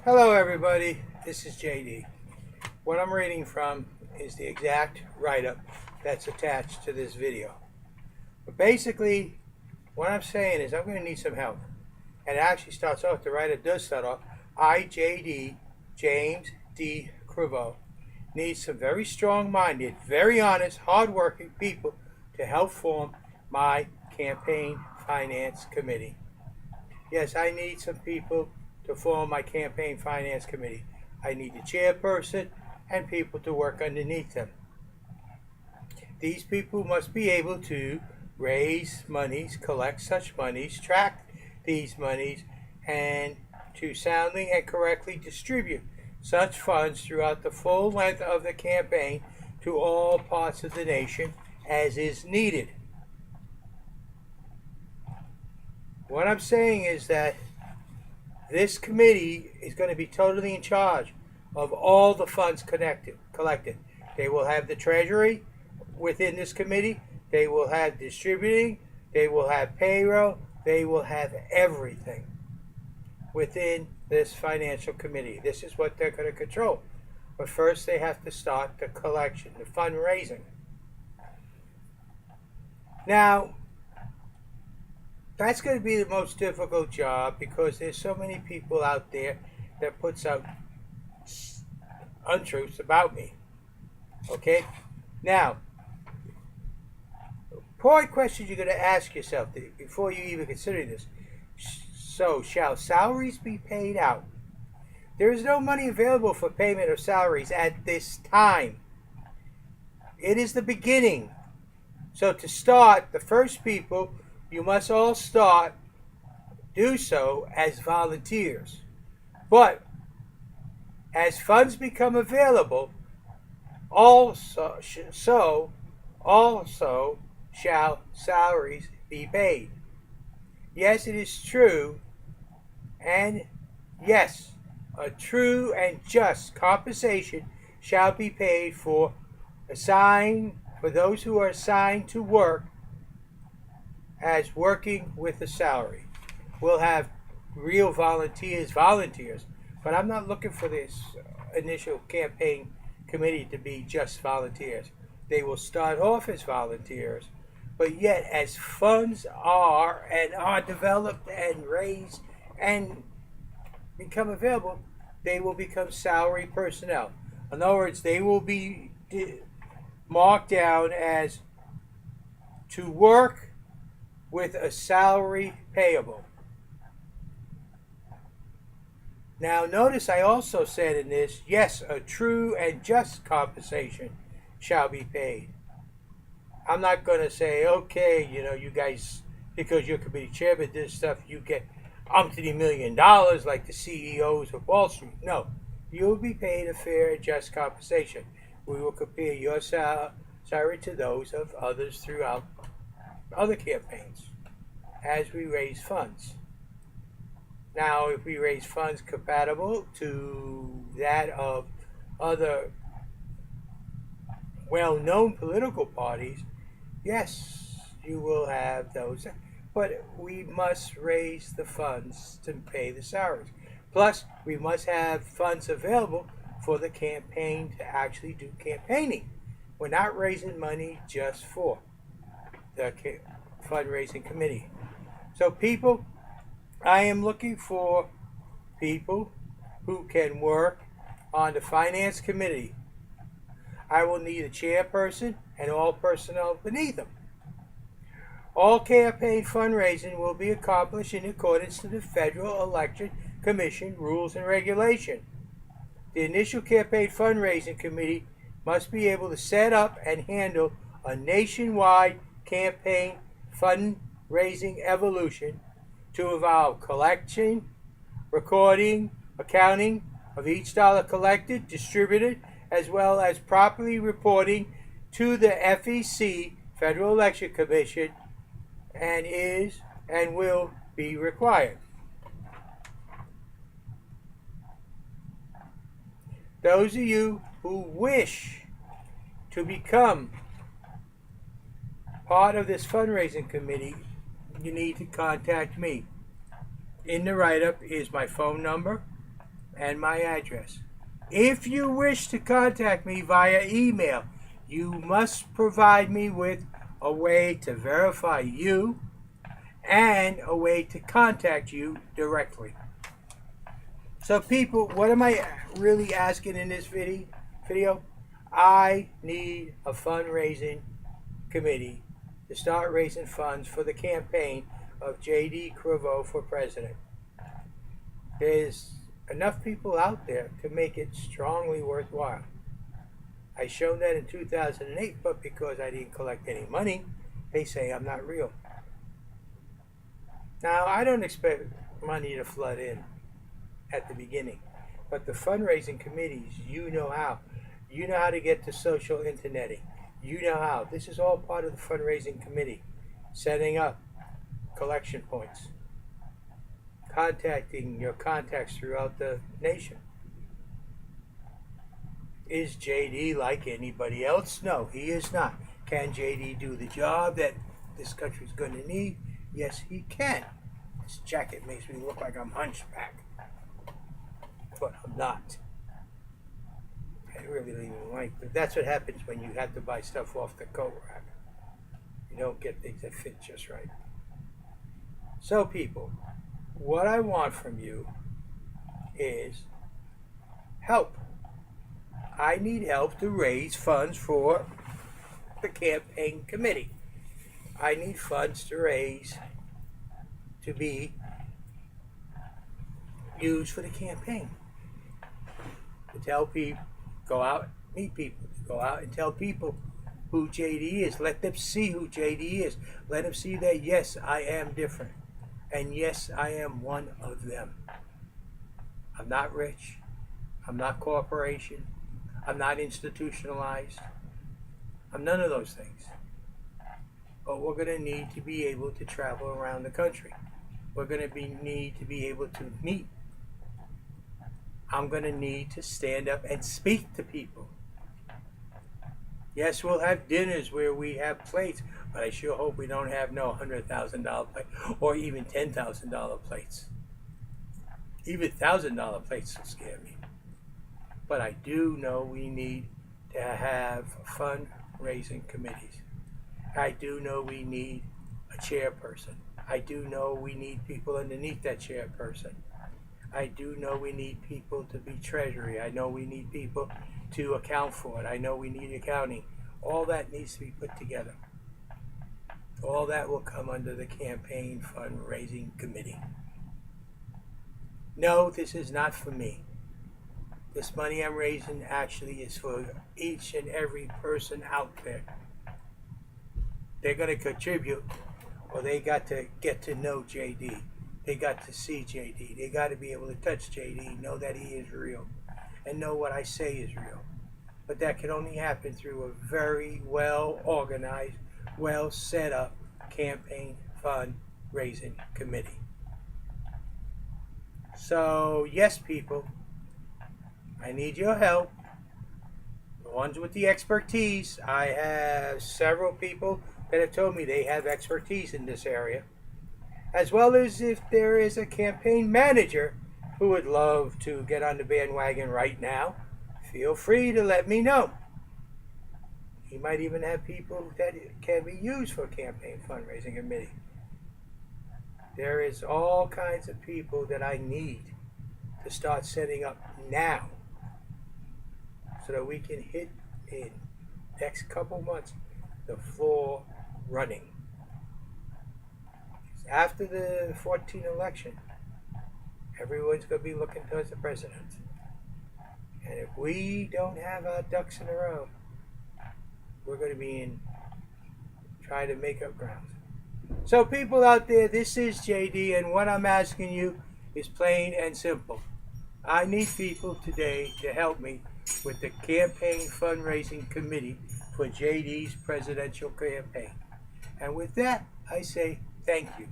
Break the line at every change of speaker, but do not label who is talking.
Hello everybody, this is JD. What I'm reading from is the exact write-up that's attached to this video. But basically, what I'm saying is I'm going to need some help. And it actually starts off, the writer does start off, JD, James D. Criveau, needs some very strong-minded, very honest, hard-working people to help form my campaign finance committee. Yes, I need some people to form my campaign finance committee. I need the chairperson and people to work underneath them. These people must be able to raise monies, collect such monies, track these monies, and to soundly and correctly distribute such funds throughout the full length of the campaign to all parts of the nation as is needed. What I'm saying is that this committee is going to be totally in charge of all the funds collected. They will have the treasury within this committee. They will have distributing. They will have payroll. They will have everything within this financial committee. This is what they're going to control. But first they have to start the collection, the fundraising. Now, that's going to be the most difficult job because there's so many people out there that puts out untruths about me. Okay? Now, important questions you're going to ask yourself before you even consider this. So, shall salaries be paid out? There is no money available for payment of salaries at this time. It is the beginning. So to start, the first people, you must all do so as volunteers. But as funds become available, also shall salaries be paid. Yes, it is true, and yes, a true and just compensation shall be paid for those who are assigned to work as working with a salary. We'll have real volunteers, but I'm not looking for this initial campaign committee to be just volunteers. They will start off as volunteers, but yet as funds are developed and raised and become available, they will become salary personnel. In other words, they will be marked down as to work with a salary payable. Now notice I also said in this, yes, a true and just compensation shall be paid. I'm not going to say, okay, you guys, because you're committee chairman, this stuff, you get umpty $1 million like the CEOs of Wall Street. No, you will be paid a fair and just compensation. We will compare your salary to those of others throughout other campaigns as we raise funds. Now, if we raise funds compatible to that of other well-known political parties, yes, you will have those. But we must raise the funds to pay the salaries. Plus, we must have funds available for the campaign to actually do campaigning. We're not raising money just for the fundraising committee. So people, I am looking for people who can work on the finance committee. I will need a chairperson and all personnel beneath them. All campaign fundraising will be accomplished in accordance to the Federal Election Commission rules and regulation. The initial campaign fundraising committee must be able to set up and handle a nationwide campaign fundraising evolution to involve collection, recording, accounting of each dollar collected, distributed, as well as properly reporting to the FEC, Federal Election Commission, and is and will be required. Those of you who wish to become part of this fundraising committee, you need to contact me. In the write-up is my phone number, and my address. If you wish to contact me via email, you must provide me with a way to verify you and a way to contact you directly. So people, what am I really asking in this video? I need a fundraising committee to start raising funds for the campaign of J.D. Criveau for president. There's enough people out there to make it strongly worthwhile. I shown that in 2008, but because I didn't collect any money, they say I'm not real. Now, I don't expect money to flood in at the beginning, but the fundraising committees, you know how. You know how to get to social interneting. You know how. This is all part of the fundraising committee. Setting up collection points. Contacting your contacts throughout the nation. Is JD like anybody else? No, he is not. Can JD do the job that this country's going to need? Yes, he can. This jacket makes me look like I'm hunchback. But I'm not. I really don't even like it. That's what happens when you have to buy stuff off the coat rack. You don't get things that fit just right. So people, what I want from you is help. I need help to raise funds for the campaign committee. I need funds to raise to be used for the campaign. To tell people, go out, meet people, go out and tell people who JD is. Let them see who JD is. Let them see that, yes, I am different. And yes, I am one of them. I'm not rich. I'm not corporation. I'm not institutionalized. I'm none of those things. But we're going to need to be able to travel around the country. We're going to need to be able to meet. I'm going to need to stand up and speak to people. Yes, we'll have dinners where we have plates, but I sure hope we don't have no $100,000 plate or even $10,000 plates. Even $1,000 plates will scare me. But I do know we need to have fundraising committees. I do know we need a chairperson. I do know we need people underneath that chairperson. I do know we need people to be treasury. I know we need people to account for it. I know we need accounting. All that needs to be put together. All that will come under the campaign fundraising committee. No, this is not for me. This money I'm raising actually is for each and every person out there. They're going to contribute, or they got to get to know JD. They got to see JD. They got to be able to touch JD, know that he is real, and know what I say is real. But that can only happen through a very well organized, well set up campaign fundraising committee. So yes, people, I need your help. The ones with the expertise. I have several people that have told me they have expertise in this area. As well as if there is a campaign manager who would love to get on the bandwagon right now, feel free to let me know. He might even have people that can be used for a campaign fundraising committee. There is all kinds of people that I need to start setting up now so that we can hit in next couple months the floor running. After the 2014 election, everyone's going to be looking towards the president. And if we don't have our ducks in a row, we're going to be trying to make up ground. So people out there, this is JD, and what I'm asking you is plain and simple. I need people today to help me with the campaign fundraising committee for JD's presidential campaign. And with that, I say thank you.